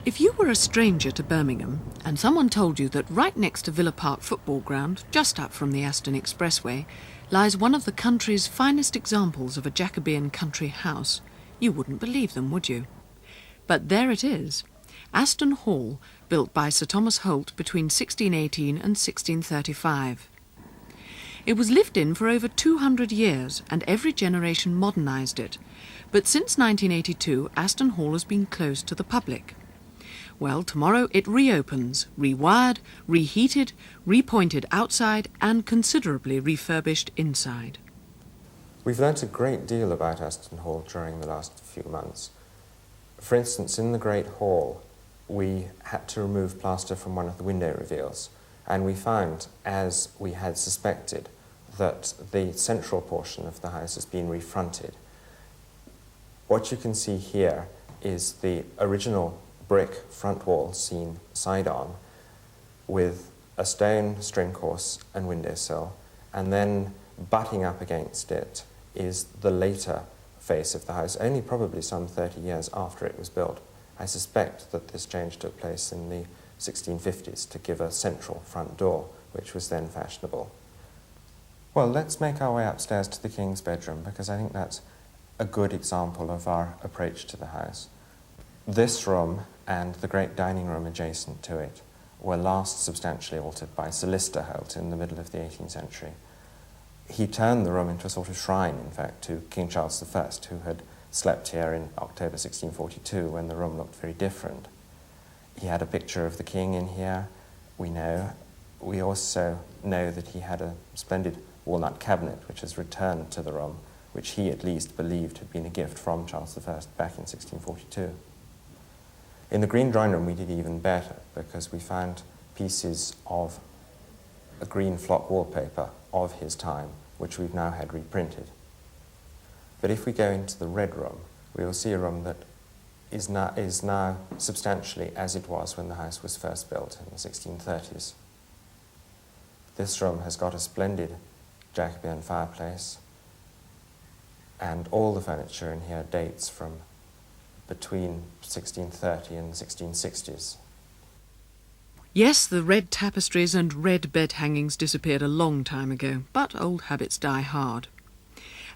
If you were a stranger to Birmingham and someone told you that right next to Villa Park football ground, just up from the Aston Expressway, lies one of the country's finest examples of a Jacobean country house, you wouldn't believe them, would you? But there it is, Aston Hall, built by Sir Thomas Holt between 1618 and 1635. It was lived in for over 200 years and every generation modernised it, but since 1982 Aston Hall has been closed to the public. Well, tomorrow it reopens, rewired, reheated, repointed outside and considerably refurbished inside. We've learnt a great deal about Aston Hall during the last few months. For instance, in the Great Hall, we had to remove plaster from one of the window reveals, and we found, as we had suspected, that the central portion of the house has been refronted. What you can see here is the original brick front wall seen side-on with a stone string course and windowsill, and then butting up against it is the later face of the house, only probably some 30 years after it was built. I suspect that this change took place in the 1650s to give a central front door, which was then fashionable. Well, let's make our way upstairs to the King's bedroom, because I think that's a good example of our approach to the house. This room and the great dining room adjacent to it were last substantially altered by Sir Lister Holt in the middle of the 18th century. He turned the room into a sort of shrine, in fact, to King Charles I, who had slept here in October 1642 when the room looked very different. He had a picture of the king in here, we know. We also know that he had a splendid walnut cabinet which has returned to the room, which he at least believed had been a gift from Charles I back in 1642. In the green drawing room we did even better, because we found pieces of a green flock wallpaper of his time, which we've now had reprinted. But if we go into the red room, we will see a room that is now substantially as it was when the house was first built in the 1630s. This room has got a splendid Jacobean fireplace, and all the furniture in here dates from between 1630 and the 1660s. Yes, the red tapestries and red bed hangings disappeared a long time ago, but old habits die hard.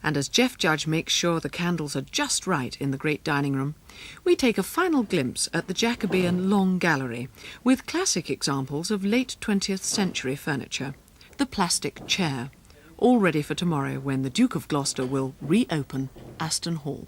And as Jeff Judge makes sure the candles are just right in the great dining room, we take a final glimpse at the Jacobean Long Gallery, with classic examples of late 20th century furniture. The plastic chair, all ready for tomorrow when the Duke of Gloucester will reopen Aston Hall.